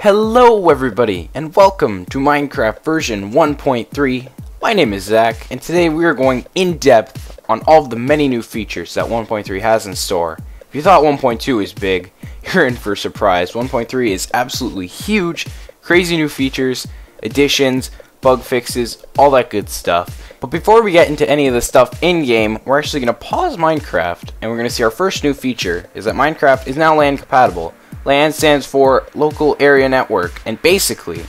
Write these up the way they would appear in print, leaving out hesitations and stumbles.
Hello everybody, and welcome to Minecraft version 1.3. My name is Zack, and today we are going in depth on all of the many new features that 1.3 has in store. If you thought 1.2 was big, you're in for a surprise. 1.3 is absolutely huge, crazy new features, additions, bug fixes, all that good stuff. But before we get into any of the stuff in-game, we're actually going to pause Minecraft, and we're going to see our first new feature, is that Minecraft is now LAN compatible. LAN stands for Local Area Network, and basically,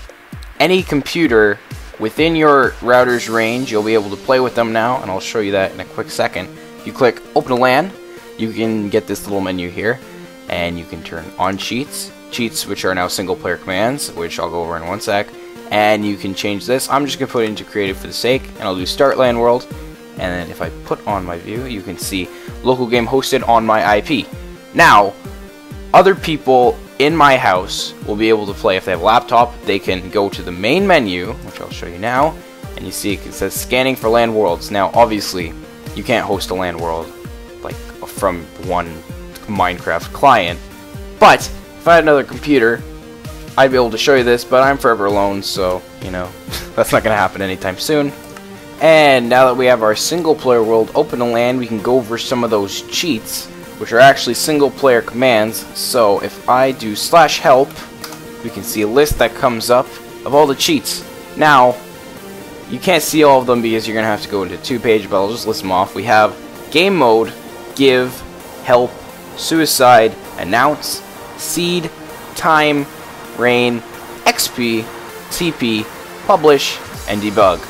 any computer within your router's range, you'll be able to play with them now, and I'll show you that in a quick second. If you click Open a LAN, you can get this little menu here, and you can turn on cheats, which are now single-player commands, which I'll go over in one sec, and you can change this. I'm just going to put it into creative for the sake, and I'll do Start LAN World, and then if I put on my view, you can see local game hosted on my IP. Now, other people in my house will be able to play. If they have a laptop, they can go to the main menu, which I'll show you now, and you see it says scanning for LAN worlds. Now, obviously, you can't host a LAN world like from one Minecraft client, but if I had another computer, I'd be able to show you this, but I'm forever alone, so, you know, that's not going to happen anytime soon. And now that we have our single player world open to LAN, we can go over some of those cheats, which are actually single player commands. So if I do /help, we can see a list that comes up of all the cheats. Now, you can't see all of them because you're going to have to go into 2-page, but I'll just list them off. We have game mode, give, help, suicide, announce, seed, time, rain, XP, TP, publish, and debug.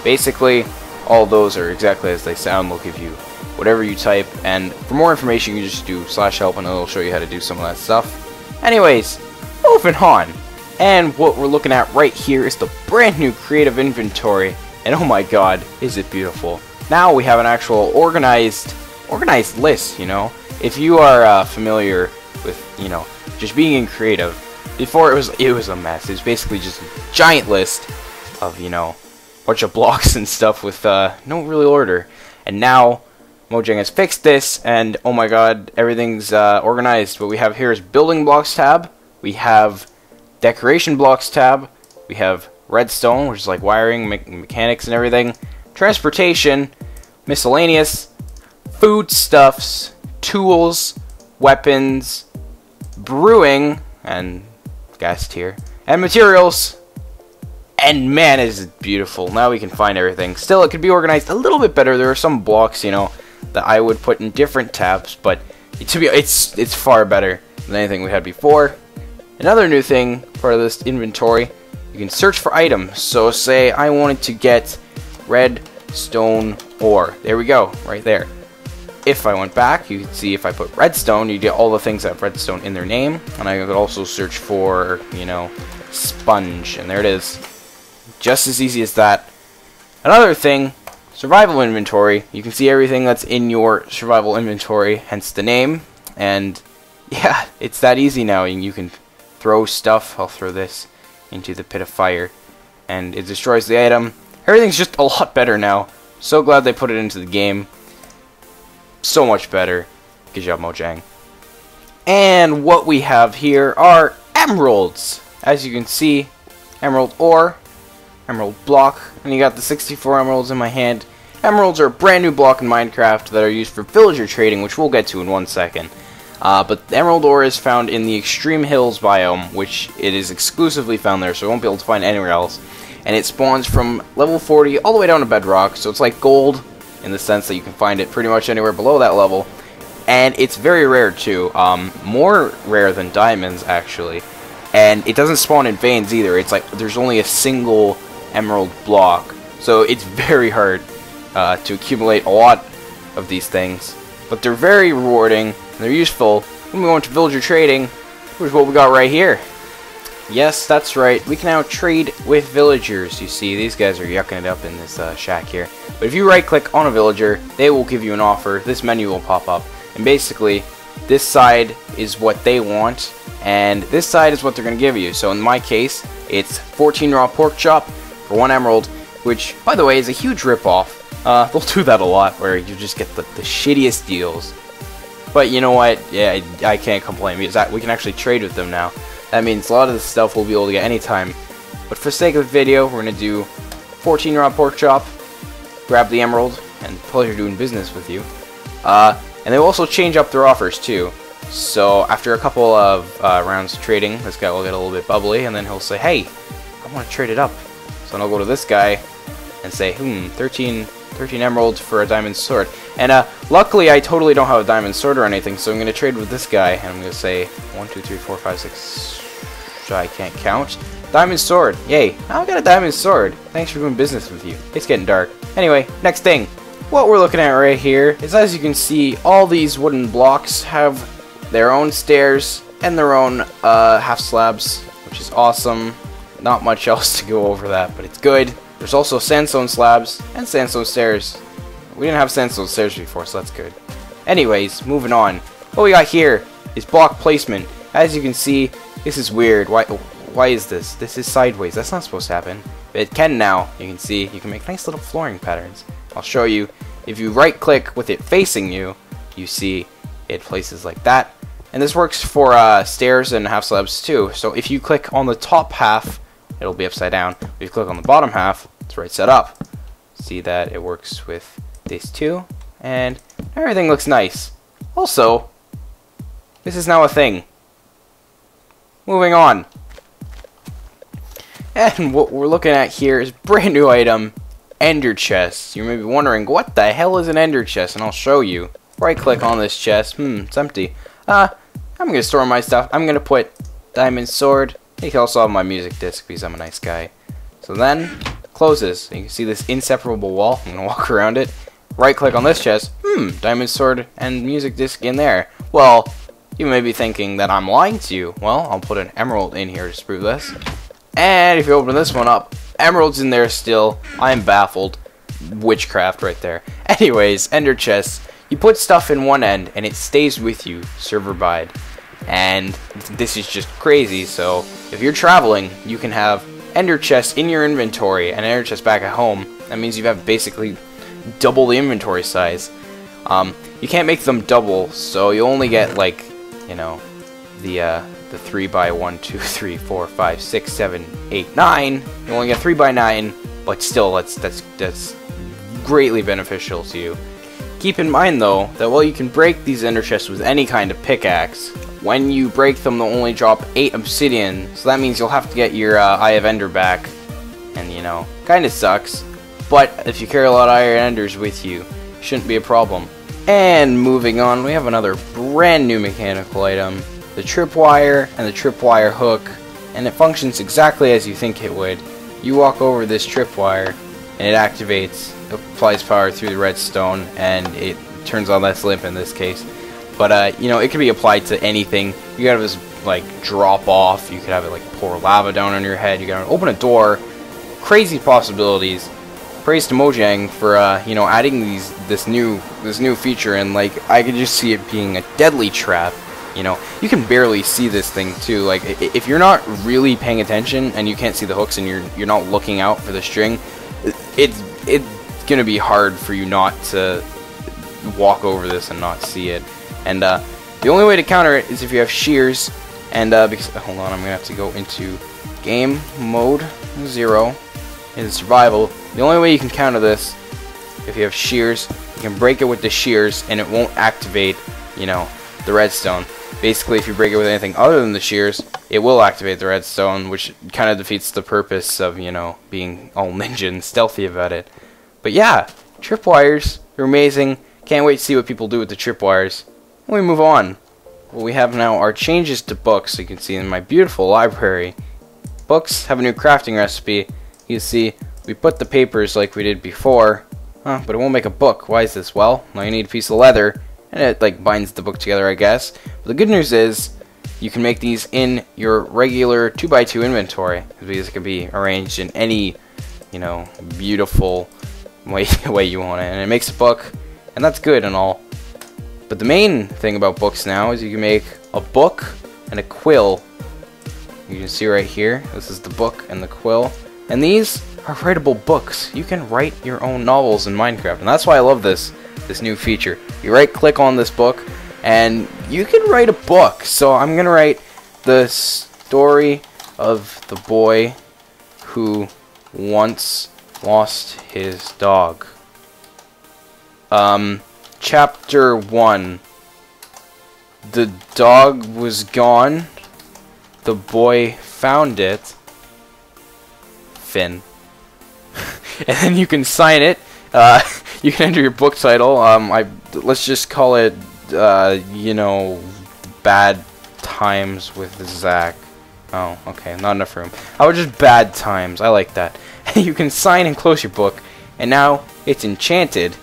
Basically, all those are exactly as they sound. They'll give you whatever you type, and for more information you just do /help and it'll show you how to do some of that stuff. Anyways, moving on, and what we're looking at right here is the brand new creative inventory, and oh my god, is it beautiful. Now we have an actual organized list, you know. If you are familiar with, you know, just being in creative, before it was a mess. It was basically just a giant list of, you know, a bunch of blocks and stuff with no real order, and now Mojang has fixed this, and oh my god, everything's organized. What we have here is Building Blocks tab, we have Decoration Blocks tab, we have Redstone, which is like wiring, mechanics and everything, Transportation, Miscellaneous, Foodstuffs, Tools, Weapons, Brewing, and gas tier, and Materials. And man, is it beautiful. Now we can find everything. Still, it could be organized a little bit better. There are some blocks, you know, that I would put in different tabs, but it's far better than anything we had before. Another new thing, part of this inventory, you can search for items. So say I wanted to get redstone ore. There we go, right there. If I went back, you can see if I put redstone, you get all the things that have redstone in their name. And I could also search for, you know, sponge, and there it is. Just as easy as that. Another thing, survival inventory. You can see everything that's in your survival inventory, hence the name. And yeah, it's that easy now. You can throw stuff. I'll throw this into the pit of fire, and it destroys the item. Everything's just a lot better now. So glad they put it into the game. So much better. Good job, Mojang. And what we have here are emeralds. As you can see, emerald ore, emerald block, and you got the 64 emeralds in my hand. Emeralds are a brand new block in Minecraft that are used for villager trading, which we'll get to in one second. But the emerald ore is found in the Extreme Hills biome, which it is exclusively found there, so you won't be able to find it anywhere else. And it spawns from level 40 all the way down to bedrock, so it's like gold in the sense that you can find it pretty much anywhere below that level. And it's very rare too, more rare than diamonds actually. And it doesn't spawn in veins either. It's like there's only a single emerald block, so it's very hard to accumulate a lot of these things, but they're very rewarding and they're useful. When we go into villager trading, here's what we got right here. Yes, that's right, we can now trade with villagers. You see, these guys are yucking it up in this shack here, but if you right click on a villager, they will give you an offer. This menu will pop up, and basically this side is what they want, and this side is what they're going to give you. So in my case, it's 14 raw pork chop for 1 emerald, which, by the way, is a huge ripoff. They'll do that a lot, where you just get the shittiest deals. But you know what? Yeah, I can't complain, because we can actually trade with them now. That means a lot of this stuff we'll be able to get anytime. But for the sake of the video, we're going to do 14-rod pork chop, grab the emerald, and pleasure doing business with you. And they will also change up their offers too. So after a couple of rounds of trading, this guy will get a little bit bubbly, and then he'll say, hey, I want to trade it up. So then I'll go to this guy and say, 13 emeralds for a diamond sword. And luckily I totally don't have a diamond sword or anything, so I'm going to trade with this guy, and I'm going to say 1, 2, 3, 4, 5, 6, I can't count. Diamond sword, yay, I got a diamond sword. Thanks for doing business with you. It's getting dark. Anyway, next thing. What we're looking at right here is, as you can see, all these wooden blocks have their own stairs and their own half slabs, which is awesome. Not much else to go over that, but it's good. There's also sandstone slabs and sandstone stairs. We didn't have sandstone stairs before, so that's good. Anyways, moving on. What we got here is block placement. As you can see, this is weird. Why is this? This is sideways. That's not supposed to happen. But it can now. You can see, you can make nice little flooring patterns. I'll show you. If you right click with it facing you, you see it places like that. And this works for stairs and half slabs too. So if you click on the top half, it'll be upside down. If you click on the bottom half, it's right set up. See that it works with this too, and everything looks nice. Also, this is now a thing. Moving on. And what we're looking at here is brand new item, ender chests. You may be wondering, what the hell is an ender chest? And I'll show you. Right click on this chest. It's empty. I'm gonna store my stuff. I'm gonna put diamond sword. You can also have my music disc because I'm a nice guy. So then, closes. You can see this inseparable wall. I'm gonna walk around it. Right click on this chest. Diamond sword and music disc in there. Well, you may be thinking that I'm lying to you. Well, I'll put an emerald in here to prove this. And if you open this one up, emeralds in there still. I'm baffled. Witchcraft right there. Anyways, ender chests. You put stuff in one end and it stays with you server-wide. And this is just crazy. So if you're traveling, you can have ender chests in your inventory and ender chests back at home. That means you have basically double the inventory size. You can't make them double, so you only get, like, you know, the 3 by 1, 2, 3, 4, 5, 6, 7, 8, 9. You only get 3 by 9, but still, that's greatly beneficial to you. Keep in mind, though, that while you can break these ender chests with any kind of pickaxe, when you break them, they'll only drop 8 obsidian, so that means you'll have to get your Eye of Ender back, and, you know, kinda sucks. But if you carry a lot of Iron Enders with you, shouldn't be a problem. And moving on, we have another brand new mechanical item, the Tripwire and the Tripwire hook, and it functions exactly as you think it would. You walk over this Tripwire, and it activates, applies power through the redstone, and it turns on this lamp in this case. But, you know, it can be applied to anything. You could have this, like, drop off, you could have it, like, pour lava down on your head, you can open a door, crazy possibilities. Praise to Mojang for you know, adding this new feature, and like I could just see it being a deadly trap. You know, you can barely see this thing too. Like if you're not really paying attention and you can't see the hooks and you're not looking out for the string, it's gonna be hard for you not to walk over this and not see it. And the only way to counter it is if you have shears. And because hold on, I'm gonna have to go into game mode 0 in survival. The only way you can counter this, if you have shears, you can break it with the shears and it won't activate, you know, the redstone. Basically, if you break it with anything other than the shears, it will activate the redstone, which kind of defeats the purpose of, you know, being all ninja and stealthy about it. But yeah, tripwires, they're amazing. Can't wait to see what people do with the tripwires. When we move on, what we have now are changes to books. So you can see in my beautiful library, books have a new crafting recipe. You see, we put the papers like we did before, but it won't make a book. Why is this? Well, now you need a piece of leather, and it like binds the book together, I guess. But the good news is, you can make these in your regular 2x2 inventory, because it can be arranged in any, you know, beautiful way you want it, and it makes a book, and that's good and all. But the main thing about books now is you can make a book and a quill. You can see right here, this is the book and the quill. And these are writable books. You can write your own novels in Minecraft, and that's why I love this new feature. You right click on this book and you can write a book. So I'm gonna write the story of the boy who once lost his dog. Chapter 1. The dog was gone. The boy found it. Finn. And then you can sign it. You can enter your book title. Let's just call it, you know, Bad Times with Zack. Oh, okay, not enough room. I would just Bad Times. I like that. You can sign and close your book, and now it's enchanted.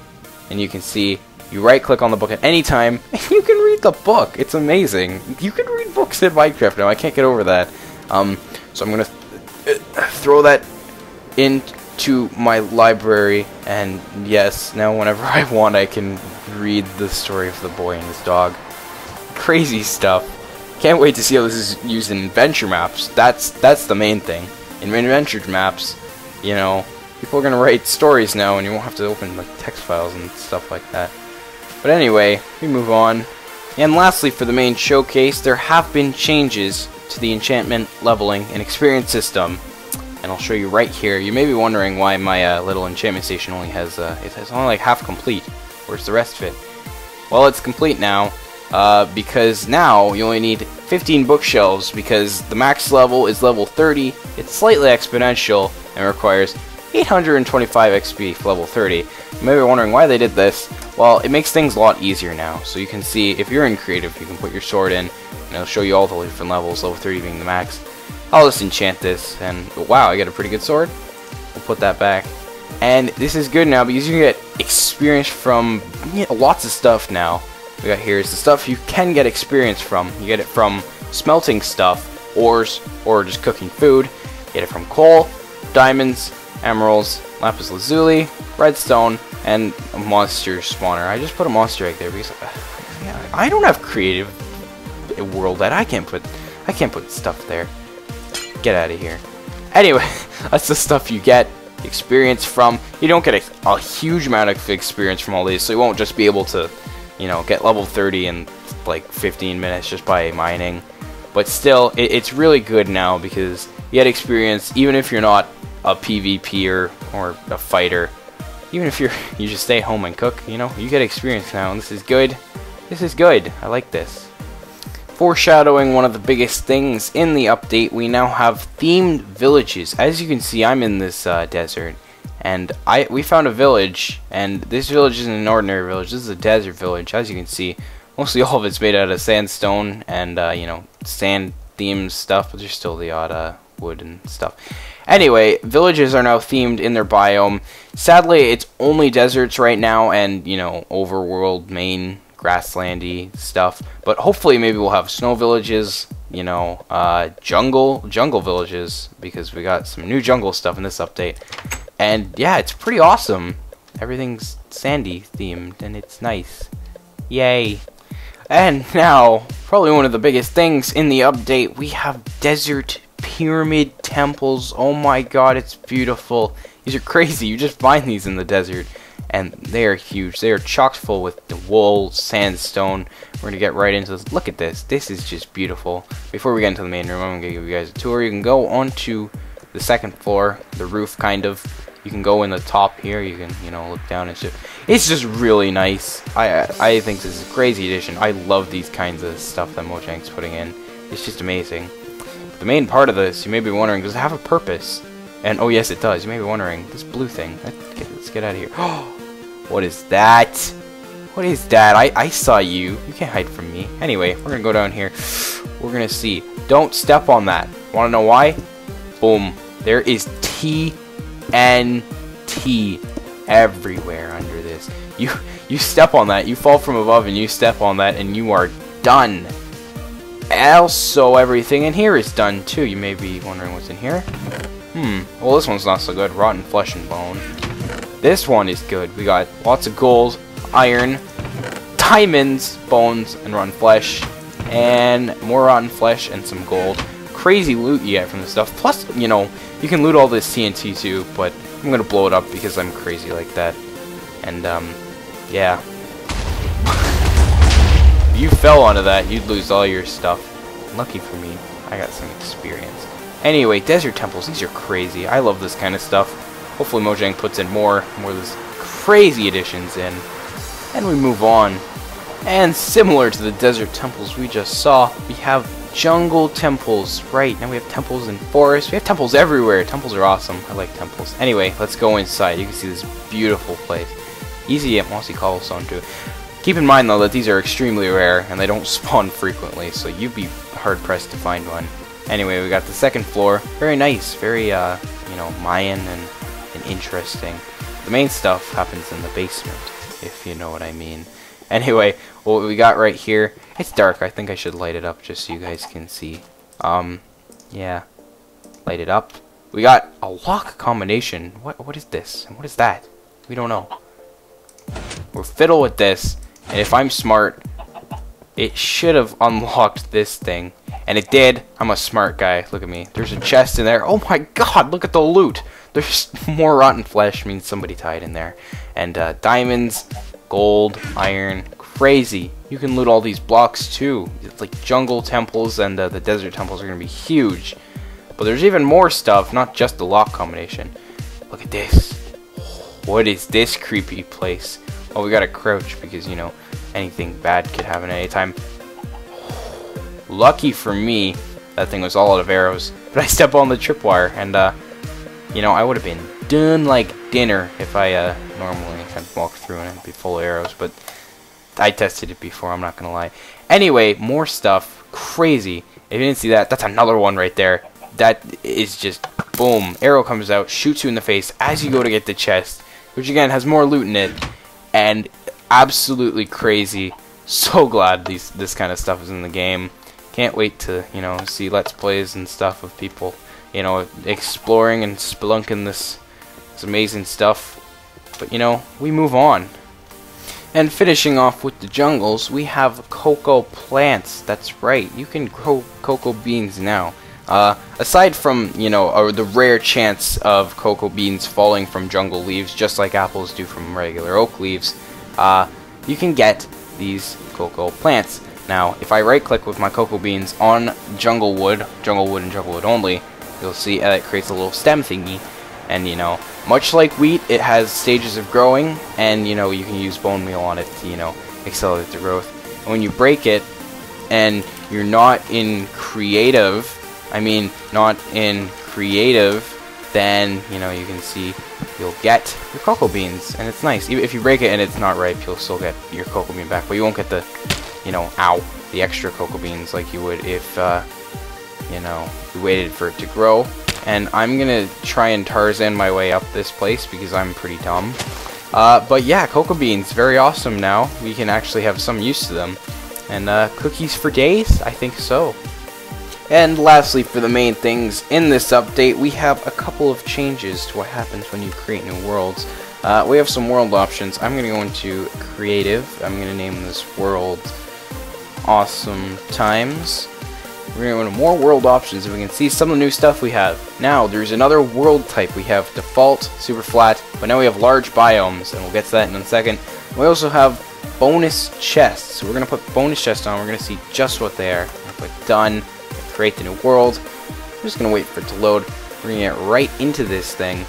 And you can see, you right-click on the book at any time, and you can read the book. It's amazing. You can read books in Minecraft now. I can't get over that. So I'm gonna throw that into my library, and yes, now whenever I want, I can read the story of the boy and his dog. Crazy stuff. Can't wait to see how this is used in adventure maps. That's the main thing. In adventure maps, you know, people are gonna write stories now, and you won't have to open like text files and stuff like that. But anyway, we move on. And lastly, for the main showcase, there have been changes to the enchantment, leveling, and experience system. And I'll show you right here. You may be wondering why my little enchantment station only has it's only like half complete. Where's the rest of it? Well, it's complete now. Because now you only need 15 bookshelves, because the max level is level 30. It's slightly exponential and requires 825 XP for level 30. You may be wondering why they did this. Well, it makes things a lot easier now. So you can see, if you're in creative, you can put your sword in, and it'll show you all the different levels, level 30 being the max. I'll just enchant this, and wow, I get a pretty good sword. We'll put that back. And this is good now, because you can get experience from lots of stuff now. We got here is the stuff you can get experience from. You get it from smelting stuff, ores, or just cooking food. You get it from coal, diamonds, emeralds, lapis lazuli, redstone, and a monster spawner. I just put a monster egg there because I don't have creative world that I can't put stuff there. Get out of here. Anyway, that's the stuff you get experience from. You don't get a huge amount of experience from all these, so you won't just be able to, you know, get level 30 in like 15 minutes just by mining. But still, it's really good now because you get experience even if you're not a PvPer or a fighter. Even if you just stay home and cook, you know, you get experience now, and this is good. This is good. I like this. Foreshadowing one of the biggest things in the update, we now have themed villages. As you can see, I'm in this desert. And we found a village, and this village isn't an ordinary village. This is a desert village. As you can see, mostly all of it's made out of sandstone and you know, sand themed stuff, but there's still the odd wood and stuff. Anyway, villages are now themed in their biome. Sadly, it's only deserts right now, and you know, overworld, main, grasslandy stuff. But hopefully, maybe we'll have snow villages. You know, jungle villages, because we got some new jungle stuff in this update. And yeah, it's pretty awesome. Everything's sandy themed, and it's nice. Yay. And now, probably one of the biggest things in the update, we have desert pyramid temples. Oh my god, it's beautiful. These are crazy. You just find these in the desert, and they are huge. They are chock full with the wool, sandstone. We're going to get right into this. Look at this. This is just beautiful. Before we get into the main room, I'm going to give you guys a tour. You can go onto the second floor, the roof kind of. You can go in the top here. You can, you know, look down and shit. It's just really nice. I think this is a crazy addition. I love these kinds of stuff that Mojang's putting in. It's just amazing. The main part of this, you may be wondering, does it have a purpose? And oh yes, it does. You may be wondering, this blue thing. Let's get out of here. What is that? What is that? I saw you. You can't hide from me. Anyway, we're gonna go down here. We're gonna see. Don't step on that. Wanna know why? Boom. There is TNT everywhere under this. You step on that, you fall from above, and you step on that, and you are done. Also, everything in here is done too. You may be wondering what's in here. Well, this one's not so good. Rotten flesh and bone. This one is good. We got lots of gold, iron, diamonds, bones, and rotten flesh, and more rotten flesh and some gold. Crazy loot you get from this stuff. Plus, you know, you can loot all this TNT too, but I'm gonna blow it up because I'm crazy like that. And yeah. If you fell onto that, you'd lose all your stuff. Lucky for me, I got some experience. Anyway, desert temples, these are crazy. I love this kind of stuff. Hopefully Mojang puts in more of these crazy additions in. And we move on. And similar to the desert temples we just saw, we have jungle temples. Right, now we have temples in forests. We have temples everywhere. Temples are awesome. I like temples. Anyway, let's go inside. You can see this beautiful place. Easy to get mossy cobblestone too. Keep in mind though that these are extremely rare and they don't spawn frequently, so you'd be hard pressed to find one. Anyway, we got the second floor. Very nice, very you know, Mayan and interesting. The main stuff happens in the basement, if you know what I mean. Anyway, what we got right here, it's dark. I think I should light it up just so you guys can see. Yeah, light it up. We got a lock combination. What is this? And what is that? We don't know. We'll fiddle with this, and if I'm smart, it should have unlocked this thing. And it did. I'm a smart guy. Look at me. There's a chest in there. Oh my god, look at the loot. There's more rotten flesh, means somebody tied in there. And diamonds, gold, iron, crazy. You can loot all these blocks too. It's like jungle temples and the desert temples are going to be huge. But there's even more stuff, not just the lock combination. Look at this. What is this creepy place? Oh, we gotta crouch because, you know, anything bad could happen at any time. Lucky for me, that thing was all out of arrows. But I step on the tripwire and, you know, I would have been done like dinner if I normally had walked through and it'd be full of arrows. But I tested it before, I'm not gonna lie. Anyway, more stuff. Crazy. If you didn't see that, that's another one right there. That is just, boom. Arrow comes out, shoots you in the face as you go to get the chest. Which again has more loot in it. And absolutely crazy. So glad this kind of stuff is in the game. Can't wait to, you know, see Let's Plays and stuff of people, you know, exploring and spelunking this amazing stuff. But, you know, we move on. And finishing off with the jungles, we have cocoa plants. That's right, you can grow cocoa beans now. Aside from, you know, the rare chance of cocoa beans falling from jungle leaves, just like apples do from regular oak leaves, you can get these cocoa plants. Now, if I right-click with my cocoa beans on jungle wood and jungle wood only, you'll see it creates a little stem thingy. And, you know, much like wheat, it has stages of growing, and, you know, you can use bone meal on it to, you know, accelerate the growth. And when you break it, and you're not in creative, then, you know, you can see you'll get your cocoa beans, and it's nice. Even if you break it and it's not ripe, you'll still get your cocoa bean back, but you won't get the, you know, the extra cocoa beans like you would if, you know, you waited for it to grow. And I'm gonna try and Tarzan my way up this place because I'm pretty dumb. But yeah, cocoa beans, very awesome now. We can actually have some use to them. And cookies for days? I think so. And lastly, for the main things in this update, we have a couple of changes to what happens when you create new worlds. We have some world options. I'm going to go into creative. I'm going to name this world Awesome Times. We're going to go into more world options and we can see some of the new stuff we have. Now, there's another world type. We have default, super flat, but now we have large biomes, and we'll get to that in a second. We also have bonus chests. So we're going to put bonus chests on. We're going to see just what they are. We're going to put done. Create the new world. I'm just gonna wait for it to load. We're gonna get right into this thing,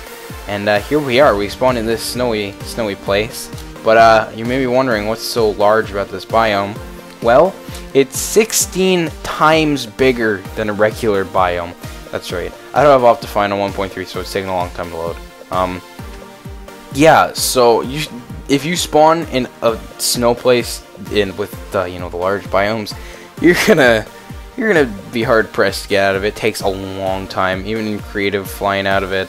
and here we are. We spawned in this snowy place. But you may be wondering what's so large about this biome. Well, it's 16 times bigger than a regular biome. That's right. I don't have Optifine on 1.3, so it's taking a long time to load. Yeah. So if you spawn in a snow place with you know, the large biomes, you're gonna be hard pressed to get out of it. It takes a long time, even in creative, flying out of it.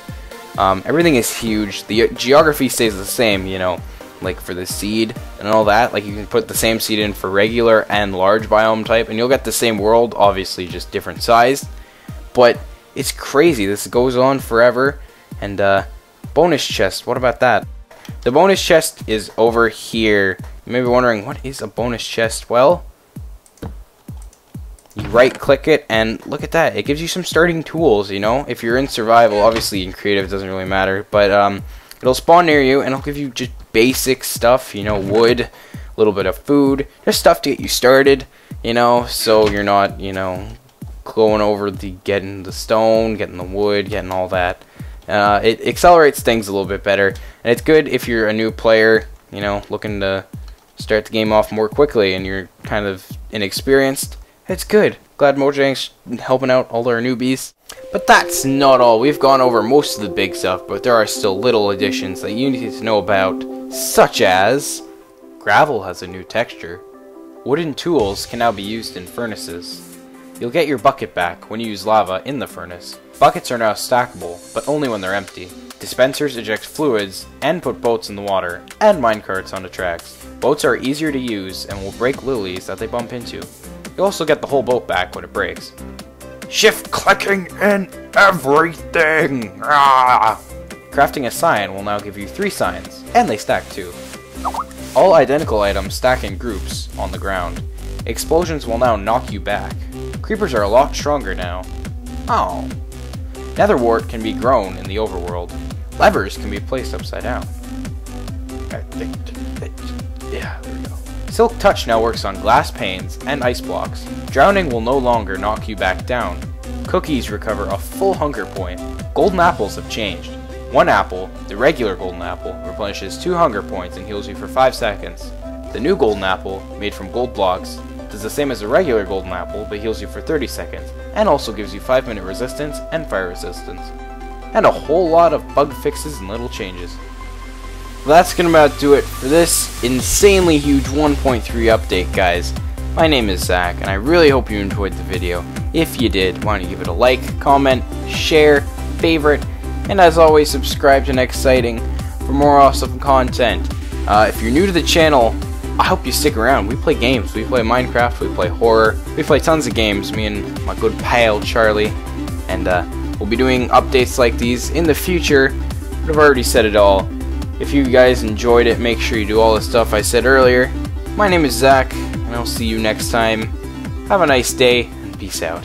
Everything is huge. The geography stays the same, you know, like for the seed and all that. Like you can put the same seed in for regular and large biome type, and you'll get the same world, obviously just different size. But it's crazy. This goes on forever. And bonus chest. What about that? The bonus chest is over here. You may be wondering, what is a bonus chest? Well, you right click it and look at that, it gives you some starting tools, you know. If you're in survival, obviously in creative it doesn't really matter, but it'll spawn near you and it'll give you just basic stuff, you know, wood, a little bit of food, just stuff to get you started, you know, so you're not, you know, going over getting the stone, getting the wood, getting all that. It accelerates things a little bit better, and it's good if you're a new player, you know, looking to start the game off more quickly and you're kind of inexperienced. It's good. Glad Mojang's helping out all our newbies. But that's not all. We've gone over most of the big stuff, but there are still little additions that you need to know about, such as gravel has a new texture. Wooden tools can now be used in furnaces. You'll get your bucket back when you use lava in the furnace. Buckets are now stackable, but only when they're empty. Dispensers eject fluids and put boats in the water, and minecarts on the tracks. Boats are easier to use and will break lilies that they bump into. You'll also get the whole boat back when it breaks. Shift clicking in everything! Ah! Crafting a sign will now give you 3 signs, and they stack too. All identical items stack in groups on the ground. Explosions will now knock you back. Creepers are a lot stronger now. Oh. Netherwort can be grown in the overworld. Levers can be placed upside down. Yeah, there we go. Silk Touch now works on glass panes and ice blocks. Drowning will no longer knock you back down. Cookies recover a full hunger point. Golden apples have changed. One apple, the regular golden apple, replenishes 2 hunger points and heals you for 5 seconds. The new golden apple, made from gold blocks, does the same as a regular golden apple but heals you for 30 seconds, and also gives you 5-minute resistance and fire resistance. And a whole lot of bug fixes and little changes. That's gonna about do it for this insanely huge 1.3 update, guys. My name is Zack, and I really hope you enjoyed the video. If you did, why don't you give it a like, comment, share, favorite, and as always, subscribe to Next Sighting for more awesome content. If you're new to the channel, I hope you stick around. We play games. We play Minecraft, we play horror, we play tons of games, me and my good pal Charlie, and we'll be doing updates like these in the future, but I've already said it all. If you guys enjoyed it, make sure you do all the stuff I said earlier. My name is Zack, and I'll see you next time. Have a nice day, and peace out.